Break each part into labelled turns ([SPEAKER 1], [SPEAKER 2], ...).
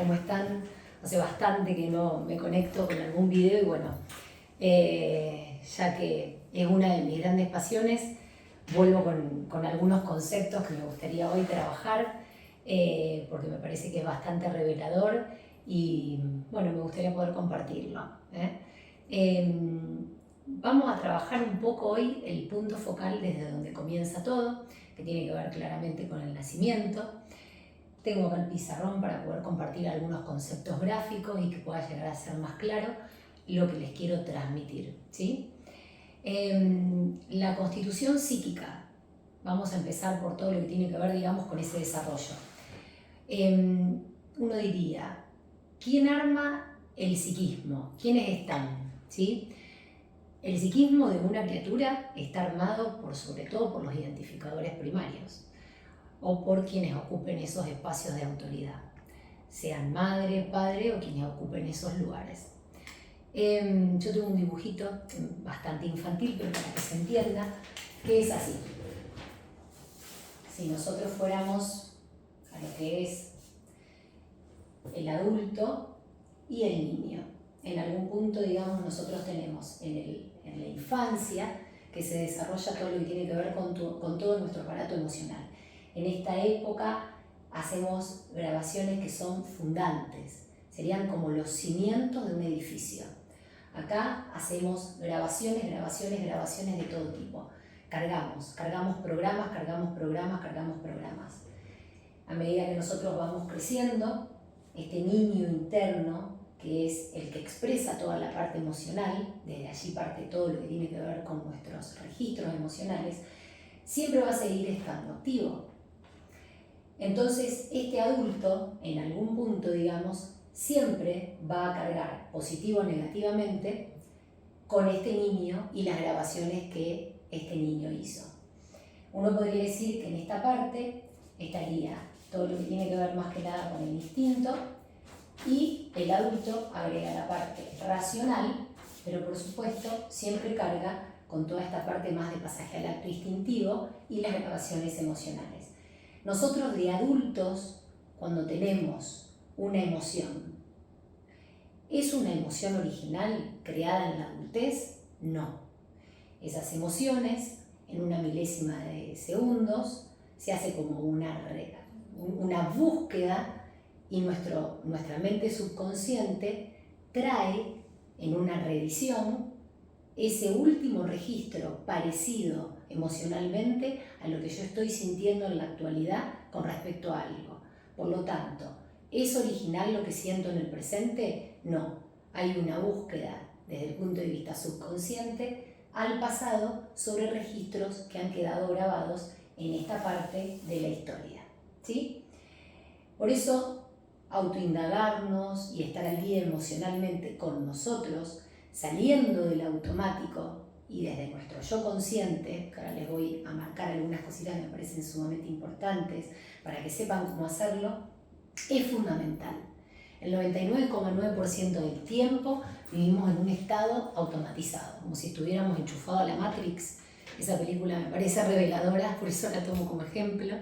[SPEAKER 1] ¿cómo están? Hace bastante que no me conecto con algún video y bueno, ya que es una de mis grandes pasiones, vuelvo con algunos conceptos que me gustaría hoy trabajar, porque me parece que es bastante revelador y bueno, me gustaría poder compartirlo. Vamos a trabajar un poco hoy el punto focal desde donde comienza todo, que tiene que ver claramente con el nacimiento. Tengo acá el pizarrón para poder compartir algunos conceptos gráficos y que pueda llegar a ser más claro lo que les quiero transmitir, ¿sí? La constitución psíquica, vamos a empezar por todo lo que tiene que ver, digamos, con ese desarrollo. Uno diría, ¿quién arma el psiquismo? ¿Quiénes están? ¿Sí? El psiquismo de una criatura está armado sobre todo por los identificadores primarios o por quienes ocupen esos espacios de autoridad, sean madre, padre o quienes ocupen esos lugares. Yo tengo un dibujito bastante infantil, pero para que se entienda, que es así. Si nosotros fuéramos a lo que es el adulto y el niño, en algún punto, digamos, nosotros tenemos en la infancia que se desarrolla todo lo que tiene que ver con todo nuestro aparato emocional. En esta época hacemos grabaciones que son fundantes, serían como los cimientos de un edificio. Acá hacemos grabaciones de todo tipo. Cargamos programas. A medida que nosotros vamos creciendo, este niño interno, que es el que expresa toda la parte emocional, desde allí parte todo lo que tiene que ver con nuestros registros emocionales, siempre va a seguir estando activo. Entonces, este adulto, en algún punto, digamos, siempre va a cargar positivo o negativamente con este niño y las grabaciones que este niño hizo. Uno podría decir que en esta parte estaría todo lo que tiene que ver más que nada con el instinto y el adulto agrega la parte racional, pero por supuesto siempre carga con toda esta parte más de pasaje al acto instintivo y las grabaciones emocionales. Nosotros de adultos, cuando tenemos una emoción, ¿es una emoción original creada en la adultez? No. Esas emociones, en una milésima de segundos, se hace como una búsqueda y nuestra mente subconsciente trae en una revisión ese último registro parecido emocionalmente a lo que yo estoy sintiendo en la actualidad con respecto a algo. Por lo tanto, ¿es original lo que siento en el presente? No. Hay una búsqueda desde el punto de vista subconsciente al pasado sobre registros que han quedado grabados en esta parte de la historia, ¿sí? Por eso, autoindagarnos y estar al día emocionalmente con nosotros, saliendo del automático y desde nuestro yo consciente, que ahora les voy a marcar algunas cositas que me parecen sumamente importantes para que sepan cómo hacerlo, es fundamental. El 99,9% del tiempo vivimos en un estado automatizado, como si estuviéramos enchufados a la Matrix. Esa película me parece reveladora, por eso la tomo como ejemplo,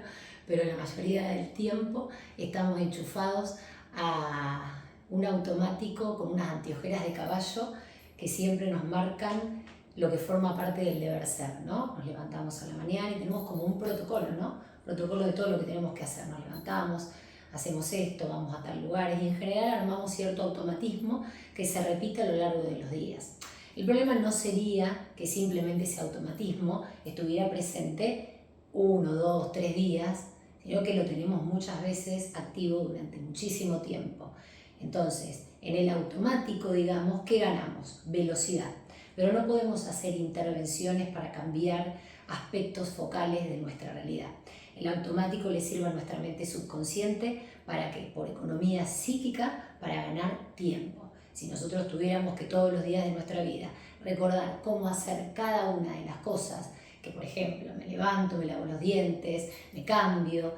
[SPEAKER 1] pero la mayoría del tiempo estamos enchufados a un automático con unas anteojeras de caballo que siempre nos marcan lo que forma parte del deber ser, ¿no? Nos levantamos a la mañana y tenemos como un protocolo, ¿no? Protocolo de todo lo que tenemos que hacer. Nos levantamos, hacemos esto, vamos a tal lugar y en general armamos cierto automatismo que se repite a lo largo de los días. El problema no sería que simplemente ese automatismo estuviera presente 1, 2, 3 días, sino que lo tenemos muchas veces activo durante muchísimo tiempo. Entonces, en el automático, digamos, ¿qué ganamos? Velocidad. Pero no podemos hacer intervenciones para cambiar aspectos focales de nuestra realidad. El automático le sirve a nuestra mente subconsciente para que, por economía psíquica, para ganar tiempo. Si nosotros tuviéramos que todos los días de nuestra vida recordar cómo hacer cada una de las cosas, que por ejemplo me levanto, me lavo los dientes, me cambio,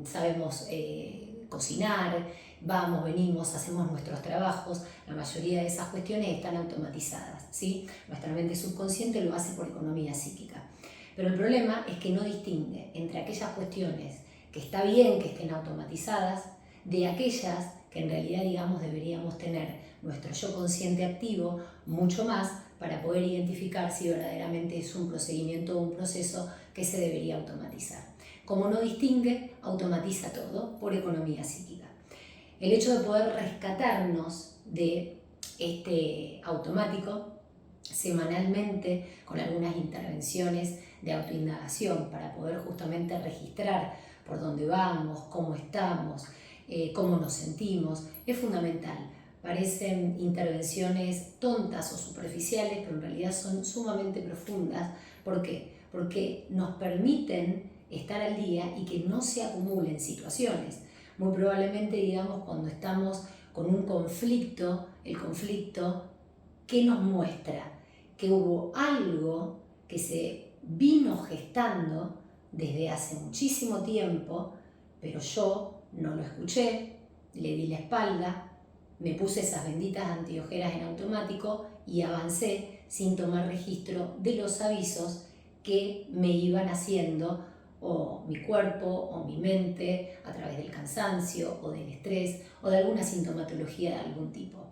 [SPEAKER 1] sabemos cocinar, vamos, venimos, hacemos nuestros trabajos, la mayoría de esas cuestiones están automatizadas, ¿sí? Nuestra mente subconsciente lo hace por economía psíquica. Pero el problema es que no distingue entre aquellas cuestiones que está bien que estén automatizadas, de aquellas que en realidad, digamos, deberíamos tener nuestro yo consciente activo mucho más para poder identificar si verdaderamente es un procedimiento o un proceso que se debería automatizar. Como no distingue, automatiza todo por economía psíquica. El hecho de poder rescatarnos de este automático semanalmente con algunas intervenciones de autoindagación para poder justamente registrar por dónde vamos, cómo estamos, cómo nos sentimos, es fundamental. Parecen intervenciones tontas o superficiales, pero en realidad son sumamente profundas. ¿Por qué? Porque nos permiten estar al día y que no se acumulen situaciones. Muy probablemente, digamos, cuando estamos con un conflicto, el conflicto, ¿qué nos muestra? Que hubo algo que se vino gestando desde hace muchísimo tiempo, pero yo no lo escuché, le di la espalda, me puse esas benditas antiojeras en automático y avancé sin tomar registro de los avisos que me iban haciendo o mi cuerpo o mi mente a través del cansancio o del estrés o de alguna sintomatología de algún tipo.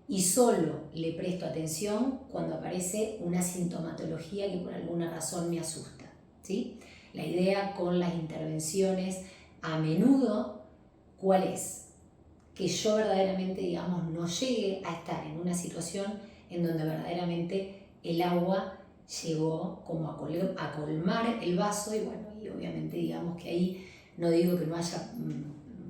[SPEAKER 1] Y solo le presto atención cuando aparece una sintomatología que por alguna razón me asusta, ¿sí? La idea con las intervenciones a menudo, ¿cuál es? Que yo verdaderamente, digamos, no llegue a estar en una situación en donde verdaderamente el agua llegó como a colmar el vaso y bueno, y obviamente digamos que ahí no digo que no haya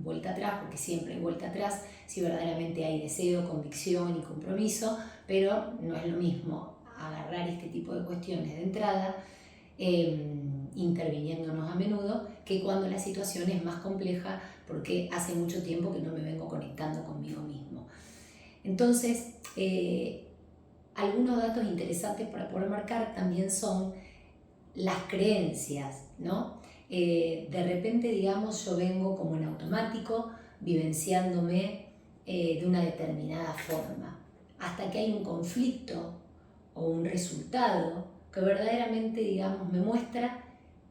[SPEAKER 1] vuelta atrás, porque siempre hay vuelta atrás, si verdaderamente hay deseo, convicción y compromiso, pero no es lo mismo agarrar este tipo de cuestiones de entrada, interviniéndonos a menudo, que cuando la situación es más compleja, porque hace mucho tiempo que no me vengo conectando conmigo mismo. Entonces, algunos datos interesantes para poder marcar también son las creencias, ¿no? De repente, digamos, yo vengo como en automático, vivenciándome de una determinada forma, hasta que hay un conflicto o un resultado que verdaderamente, digamos, me muestra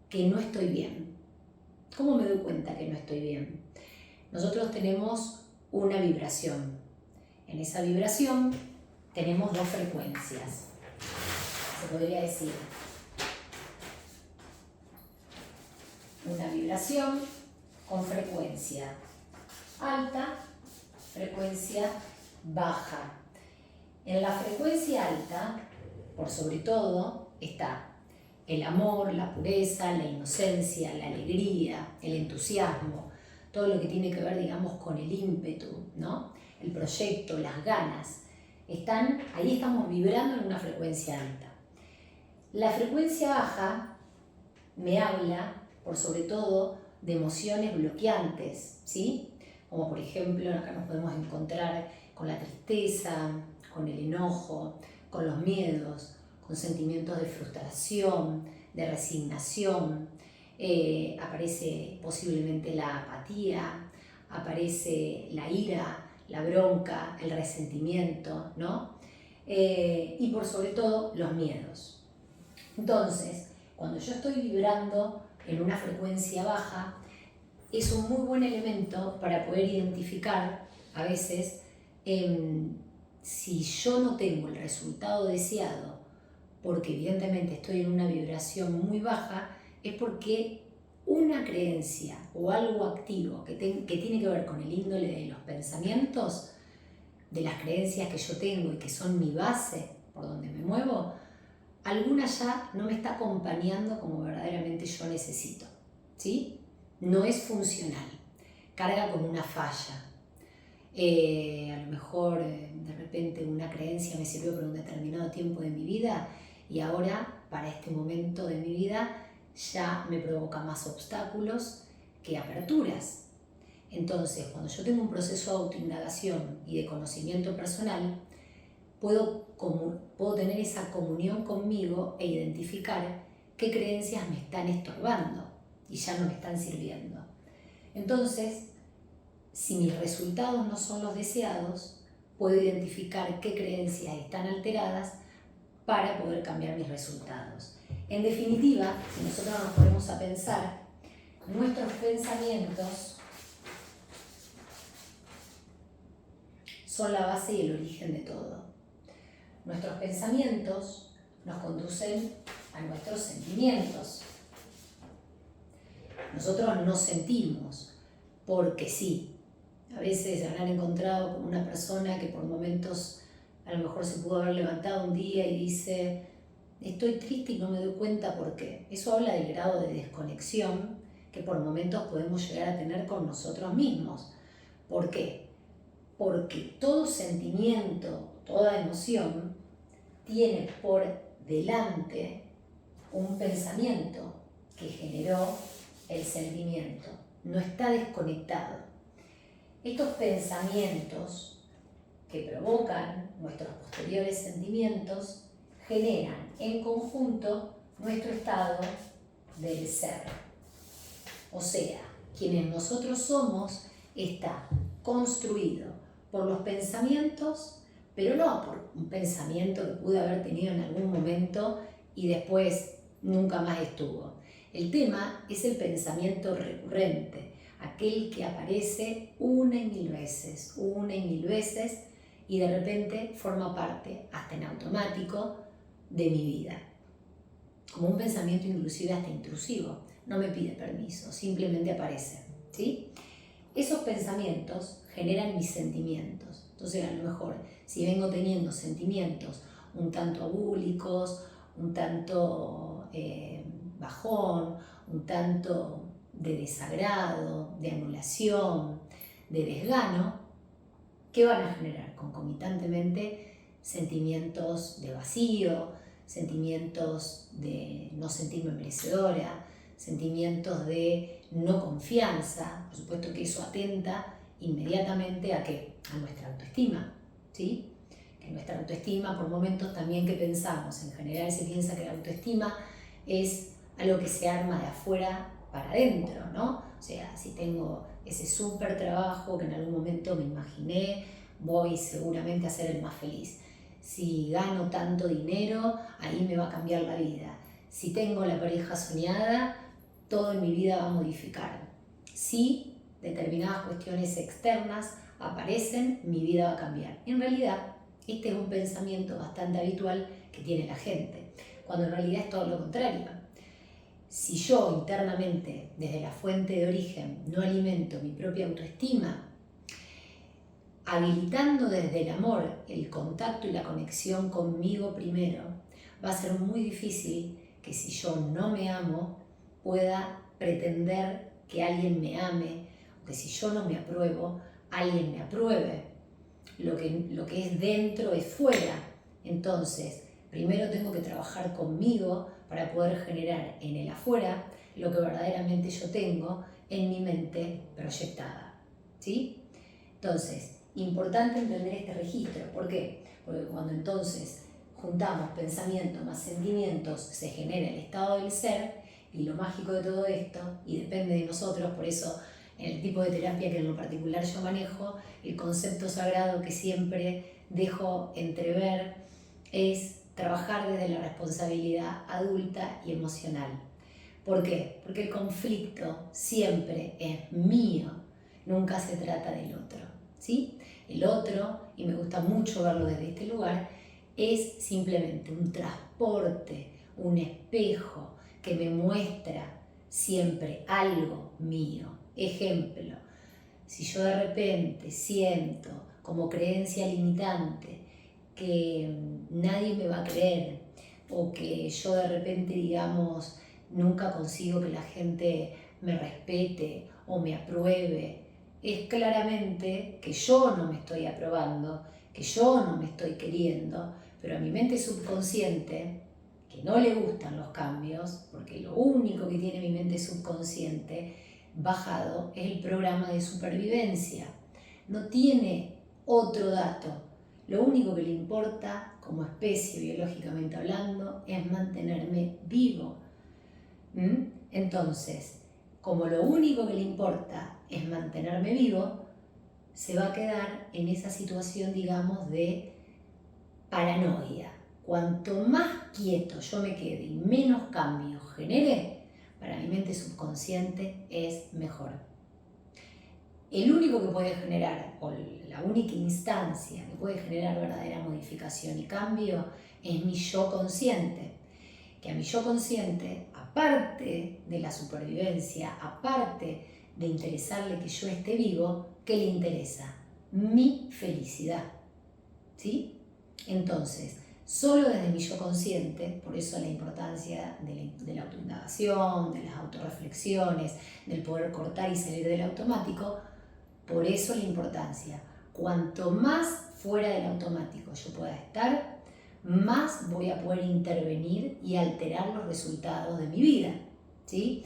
[SPEAKER 1] que no estoy bien. ¿Cómo me doy cuenta que no estoy bien? Nosotros tenemos una vibración. En esa vibración tenemos dos frecuencias. Se podría decir una vibración con frecuencia alta, frecuencia baja. En la frecuencia alta, por sobre todo, está el amor, la pureza, la inocencia, la alegría, el entusiasmo, todo lo que tiene que ver, digamos, con el ímpetu, ¿no? El proyecto, las ganas. Ahí estamos vibrando en una frecuencia alta. La frecuencia baja me habla, por sobre todo, de emociones bloqueantes, ¿sí? Como por ejemplo, acá nos podemos encontrar con la tristeza, con el enojo, con los miedos, con sentimientos de frustración, de resignación, aparece posiblemente la apatía, aparece la ira, la bronca, el resentimiento, ¿no? Y por sobre todo los miedos. Entonces, cuando yo estoy vibrando en una frecuencia baja, es un muy buen elemento para poder identificar a veces si yo no tengo el resultado deseado, porque evidentemente estoy en una vibración muy baja, es porque una creencia o algo activo que tiene que ver con el índole de los pensamientos, de las creencias que yo tengo y que son mi base por donde me muevo, alguna ya no me está acompañando como verdaderamente yo necesito, ¿sí? No es funcional, carga con una falla. A lo mejor de repente una creencia me sirvió por un determinado tiempo de mi vida y ahora para este momento de mi vida ya me provoca más obstáculos que aperturas. Entonces, cuando yo tengo un proceso de autoindagación y de conocimiento personal, puedo tener esa comunión conmigo e identificar qué creencias me están estorbando y ya no me están sirviendo. Entonces, si mis resultados no son los deseados, puedo identificar qué creencias están alteradas para poder cambiar mis resultados. En definitiva, si nosotros nos ponemos a pensar, nuestros pensamientos son la base y el origen de todo. Nuestros pensamientos nos conducen a nuestros sentimientos. Nosotros no sentimos porque sí. A veces habrán encontrado con una persona que por momentos a lo mejor se pudo haber levantado un día y dice: estoy triste y no me doy cuenta por qué. Eso habla del grado de desconexión que por momentos podemos llegar a tener con nosotros mismos. ¿Por qué? Porque todo sentimiento, toda emoción tiene por delante un pensamiento que generó el sentimiento. No está desconectado. Estos pensamientos que provocan nuestros posteriores sentimientos generan en conjunto nuestro estado del ser. O sea, quienes nosotros somos está construido por los pensamientos, pero no por un pensamiento que pude haber tenido en algún momento y después nunca más estuvo. El tema es el pensamiento recurrente, aquel que aparece una y mil veces, y de repente forma parte, hasta en automático, de mi vida. Como un pensamiento inclusive hasta intrusivo, no me pide permiso, simplemente aparece, ¿sí? Esos pensamientos generan mis sentimientos. Entonces, a lo mejor, si vengo teniendo sentimientos un tanto abúlicos, un tanto bajón, un tanto de desagrado, de anulación, de desgano, ¿qué van a generar? Concomitantemente sentimientos de vacío, sentimientos de no sentirme merecedora, sentimientos de no confianza. Por supuesto que eso atenta inmediatamente ¿a qué? A nuestra autoestima, ¿sí? Que nuestra autoestima, por momentos también que pensamos, en general se piensa que la autoestima es algo que se arma de afuera para adentro, ¿no? O sea, si tengo ese súper trabajo que en algún momento me imaginé, voy seguramente a ser el más feliz. Si gano tanto dinero, ahí me va a cambiar la vida. Si tengo la pareja soñada, todo en mi vida va a modificar. Si determinadas cuestiones externas aparecen, mi vida va a cambiar. En realidad, este es un pensamiento bastante habitual que tiene la gente, cuando en realidad es todo lo contrario. Si yo internamente, desde la fuente de origen, no alimento mi propia autoestima, habilitando desde el amor el contacto y la conexión conmigo primero, va a ser muy difícil que si yo no me amo, pueda pretender que alguien me ame, o que si yo no me apruebo, alguien me apruebe. Lo que es dentro es fuera. Entonces, primero tengo que trabajar conmigo para poder generar en el afuera lo que verdaderamente yo tengo en mi mente proyectada, ¿sí? Entonces, importante entender este registro. ¿Por qué? Porque cuando entonces juntamos pensamientos más sentimientos, se genera el estado del ser, y lo mágico de todo esto, y depende de nosotros, por eso en el tipo de terapia que en lo particular yo manejo, el concepto sagrado que siempre dejo entrever es trabajar desde la responsabilidad adulta y emocional. ¿Por qué? Porque el conflicto siempre es mío, nunca se trata del otro, ¿sí? El otro, y me gusta mucho verlo desde este lugar, es simplemente un transporte, un espejo que me muestra siempre algo mío. Ejemplo, si yo de repente siento como creencia limitante que nadie me va a creer, o que yo de repente, digamos, nunca consigo que la gente me respete o me apruebe, es claramente que yo no me estoy aprobando, que yo no me estoy queriendo, pero a mi mente subconsciente, que no le gustan los cambios, porque lo único que tiene mi mente subconsciente bajado es el programa de supervivencia. No tiene otro dato. Lo único que le importa, como especie biológicamente hablando, es mantenerme vivo. Entonces, como lo único que le importa es mantenerme vivo, se va a quedar en esa situación, digamos, de paranoia. Cuanto más quieto yo me quede y menos cambios genere, para mi mente subconsciente es mejor. el único que puede generar, o la única instancia que puede generar verdadera modificación y cambio, es mi yo consciente. Que a mi yo consciente, aparte de la supervivencia, aparte de interesarle que yo esté vivo, ¿qué le interesa? Mi felicidad. ¿Sí? Entonces, solo desde mi yo consciente, por eso la importancia de la autoindagación, de las autorreflexiones, del poder cortar y salir del automático, por eso la importancia. Cuanto más fuera del automático yo pueda estar, más voy a poder intervenir y alterar los resultados de mi vida. ¿Sí?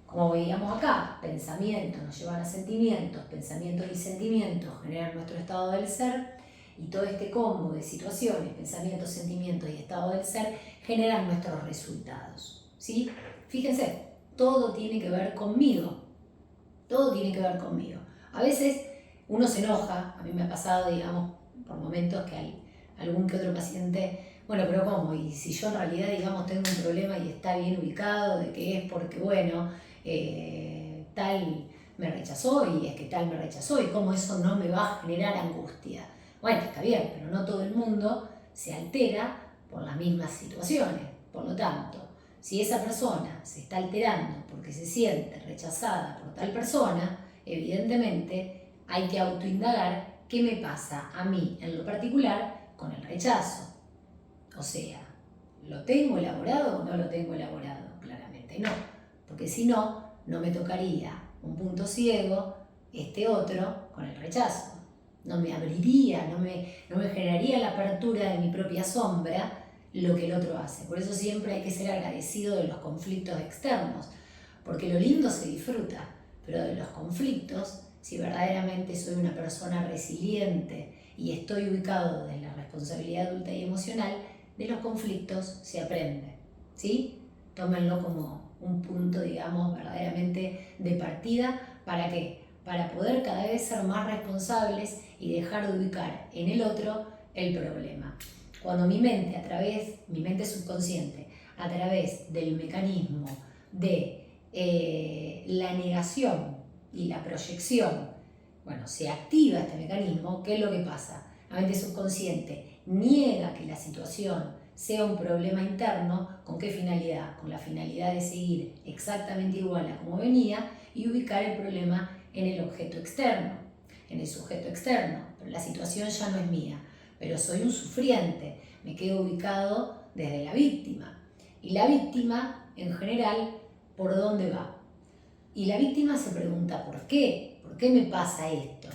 [SPEAKER 1] Como veíamos acá, pensamientos nos llevan a sentimientos, pensamientos y sentimientos generan nuestro estado del ser, y todo este combo de situaciones, pensamientos, sentimientos y estado del ser generan nuestros resultados. ¿Sí? Fíjense, todo tiene que ver conmigo. Todo tiene que ver conmigo. A veces uno se enoja, a mí me ha pasado, digamos, por momentos que hay algún que otro paciente, bueno, pero ¿cómo? Y si yo en realidad, digamos, tengo un problema y está bien ubicado, de que es porque, bueno, tal me rechazó y es que tal me rechazó y cómo eso no me va a generar angustia. Bueno, está bien, pero no todo el mundo se altera por las mismas situaciones. Por lo tanto, si esa persona se está alterando porque se siente rechazada por tal persona, evidentemente hay que autoindagar qué me pasa a mí en lo particular con el rechazo. O sea, ¿lo tengo elaborado o no lo tengo elaborado? Claramente no, porque si no, no me tocaría un punto ciego, este otro, con el rechazo. No me abriría, no me generaría la apertura de mi propia sombra lo que el otro hace. Por eso siempre hay que ser agradecido de los conflictos externos, porque lo lindo se disfruta, pero de los conflictos, si verdaderamente soy una persona resiliente y estoy ubicado desde la responsabilidad adulta y emocional, de los conflictos se aprende. ¿Sí? Tómenlo como un punto, digamos, verdaderamente de partida. ¿Para qué? Para poder cada vez ser más responsables y dejar de ubicar en el otro el problema. Cuando mi mente subconsciente, a través del mecanismo de la negación y la proyección, bueno, se activa este mecanismo, ¿qué es lo que pasa? La mente subconsciente niega que la situación sea un problema interno. ¿Con qué finalidad? Con la finalidad de seguir exactamente igual a como venía y ubicar el problema en el objeto externo, en el sujeto externo. Pero la situación ya no es mía, pero soy un sufriente, me quedo ubicado desde la víctima. Y la víctima, en general, ¿por dónde va? Y la víctima se pregunta, ¿por qué? ¿Por qué me pasa esto?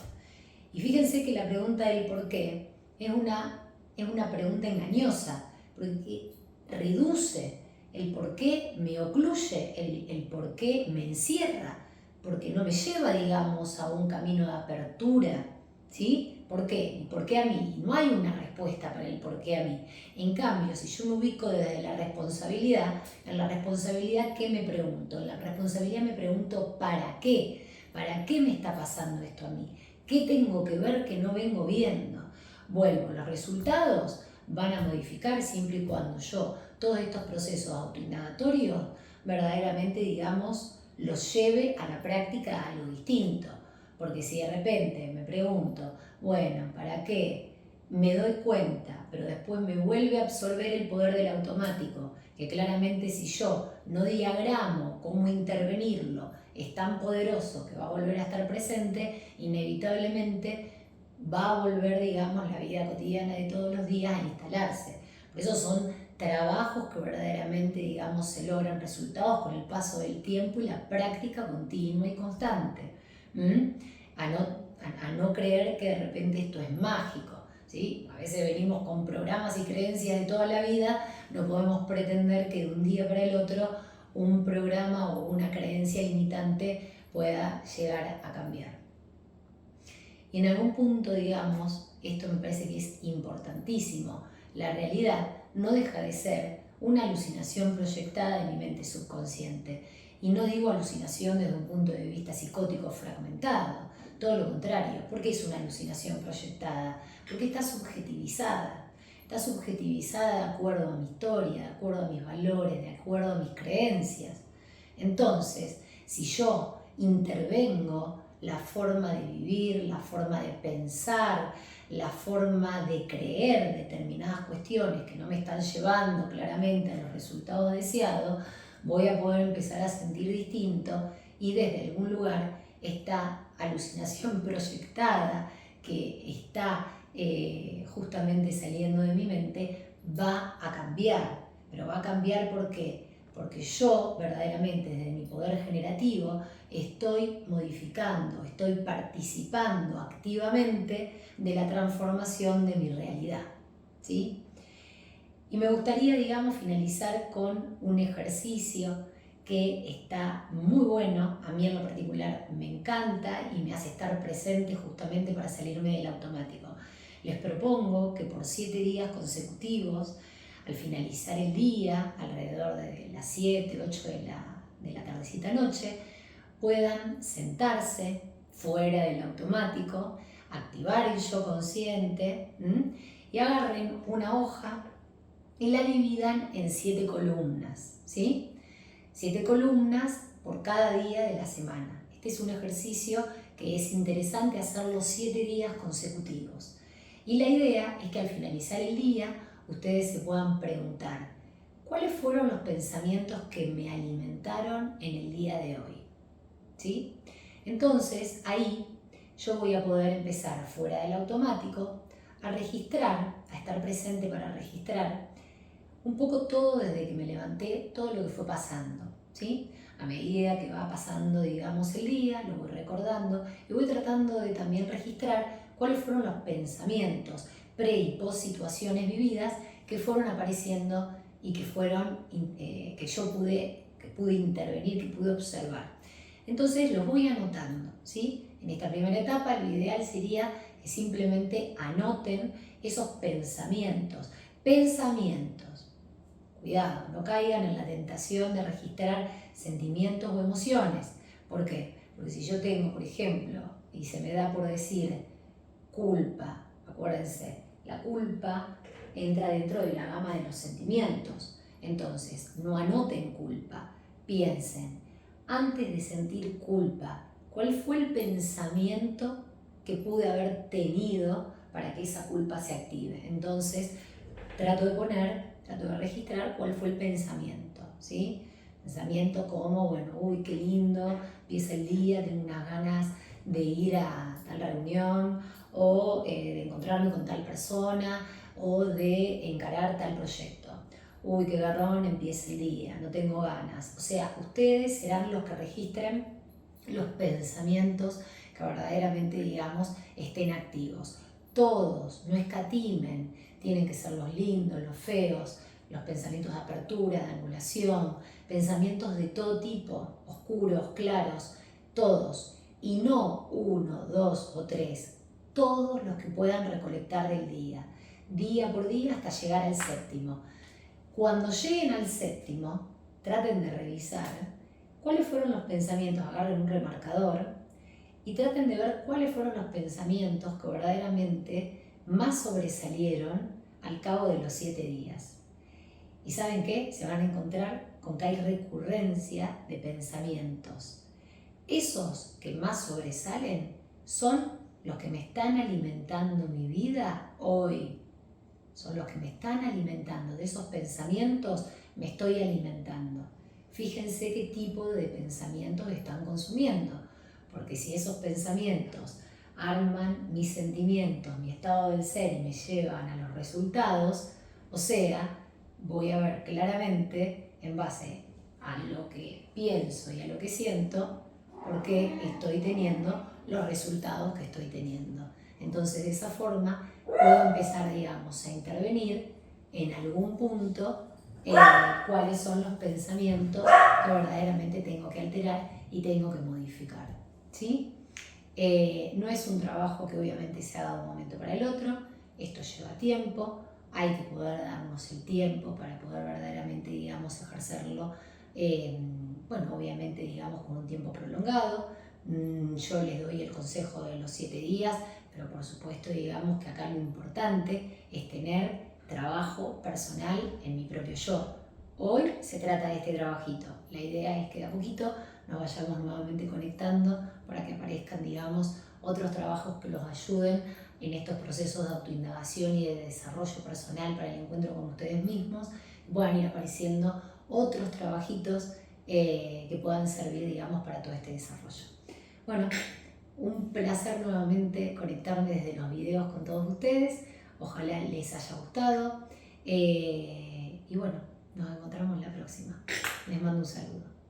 [SPEAKER 1] Y fíjense que la pregunta del por qué es una pregunta engañosa, porque reduce el por qué, me ocluye, el por qué me encierra, porque no me lleva, digamos, a un camino de apertura. ¿Sí? ¿Por qué? ¿Por qué a mí? No hay una respuesta para el por qué a mí. En cambio, si yo me ubico desde la responsabilidad, en la responsabilidad, ¿qué me pregunto? En la responsabilidad me pregunto, ¿para qué? ¿Para qué me está pasando esto a mí? ¿Qué tengo que ver que no vengo viendo? Bueno, los resultados van a modificar siempre y cuando yo todos estos procesos autoindagatorios verdaderamente, digamos, los lleve a la práctica a algo distinto. Porque si de repente me pregunto, bueno, ¿para qué? Me doy cuenta, pero después me vuelve a absorber el poder del automático, que claramente si yo no diagramo cómo intervenirlo, es tan poderoso que va a volver a estar presente, inevitablemente va a volver, digamos, la vida cotidiana de todos los días a instalarse. Por eso son trabajos que verdaderamente, digamos, se logran resultados con el paso del tiempo y la práctica continua y constante. A no creer que de repente esto es mágico. ¿Sí? A veces venimos con programas y creencias de toda la vida, no podemos pretender que de un día para el otro un programa o una creencia limitante pueda llegar a cambiar. Y en algún punto, digamos, esto me parece que es importantísimo, la realidad no deja de ser una alucinación proyectada en mi mente subconsciente. Y no digo alucinación desde un punto de vista psicótico fragmentado, todo lo contrario. ¿Por qué es una alucinación proyectada? Porque está subjetivizada. Está subjetivizada de acuerdo a mi historia, de acuerdo a mis valores, de acuerdo a mis creencias. Entonces, si yo intervengo la forma de vivir, la forma de pensar, la forma de creer determinadas cuestiones que no me están llevando claramente a los resultados deseados, voy a poder empezar a sentir distinto y desde algún lugar esta alucinación proyectada que está justamente saliendo de mi mente va a cambiar. Pero va a cambiar porque yo verdaderamente desde mi poder generativo estoy modificando, estoy participando activamente de la transformación de mi realidad, ¿sí? Y me gustaría, digamos, finalizar con un ejercicio que está muy bueno, a mí en lo particular me encanta y me hace estar presente justamente para salirme del automático. Les propongo que por 7 días consecutivos, al finalizar el día, alrededor de las 7, 8 de la tardecita noche, puedan sentarse fuera del automático, activar el yo consciente y agarren una hoja y la dividan en 7 columnas, ¿sí? 7 columnas por cada día de la semana. Este es un ejercicio que es interesante hacerlo 7 días consecutivos. Y la idea es que al finalizar el día ustedes se puedan preguntar, ¿cuáles fueron los pensamientos que me alimentaron en el día de hoy? ¿Sí? Entonces ahí yo voy a poder empezar fuera del automático a registrar, a estar presente para registrar un poco todo desde que me levanté, todo lo que fue pasando, ¿sí? A medida que va pasando, digamos, el día, lo voy recordando y voy tratando de también registrar cuáles fueron los pensamientos pre y post situaciones vividas que fueron apareciendo y que fueron, que pude intervenir, que pude observar. Entonces los voy anotando, ¿sí? En esta primera etapa lo ideal sería que simplemente anoten esos pensamientos. Cuidado, no caigan en la tentación de registrar sentimientos o emociones. ¿Por qué? Porque si yo tengo, por ejemplo, y se me da por decir culpa, acuérdense, la culpa entra dentro de la gama de los sentimientos. Entonces, no anoten culpa, piensen, antes de sentir culpa, ¿cuál fue el pensamiento que pude haber tenido para que esa culpa se active? Entonces, trato de registrar cuál fue el pensamiento, ¿sí? Pensamiento como, bueno, uy, qué lindo, empieza el día, tengo unas ganas de ir a tal reunión, o de encontrarme con tal persona, o de encarar tal proyecto. Uy, qué garrón, empieza el día, no tengo ganas. O sea, ustedes serán los que registren los pensamientos que verdaderamente, digamos, estén activos. Todos, no escatimen, tienen que ser los lindos, los feos, los pensamientos de apertura, de anulación, pensamientos de todo tipo, oscuros, claros, todos. Y no 1, 2 o 3, todos los que puedan recolectar del día por día hasta llegar al 7º. Cuando lleguen al 7º, traten de revisar cuáles fueron los pensamientos, agarren un remarcador y traten de ver cuáles fueron los pensamientos que verdaderamente más sobresalieron al cabo de los 7 días. ¿Y saben qué? Se van a encontrar con que hay recurrencia de pensamientos. Esos que más sobresalen son los que me están alimentando mi vida hoy. Son los que me están alimentando. De esos pensamientos me estoy alimentando. Fíjense qué tipo de pensamientos están consumiendo. Porque si esos pensamientos arman mis sentimientos, mi estado del ser y me llevan a los resultados, o sea, voy a ver claramente en base a lo que pienso y a lo que siento, por qué estoy teniendo los resultados que estoy teniendo. Entonces, de esa forma, puedo empezar, digamos, a intervenir en algún punto cuáles son los pensamientos que verdaderamente tengo que alterar y tengo que modificar, ¿sí? No es un trabajo que obviamente se haga de un momento para el otro, esto lleva tiempo, hay que poder darnos el tiempo para poder verdaderamente, digamos, ejercerlo, bueno, obviamente, digamos, con un tiempo prolongado. Yo les doy el consejo de los 7 días, pero por supuesto, digamos que acá lo importante es tener trabajo personal en mi propio yo. Hoy se trata de este trabajito. La idea es que de a poquito nos vayamos nuevamente conectando para que aparezcan, digamos, otros trabajos que los ayuden en estos procesos de autoindagación y de desarrollo personal para el encuentro con ustedes mismos, y puedan ir apareciendo otros trabajitos que puedan servir, digamos, para todo este desarrollo. Bueno, un placer nuevamente conectarme desde los videos con todos ustedes. Ojalá les haya gustado. Y bueno, nos encontramos la próxima. Les mando un saludo.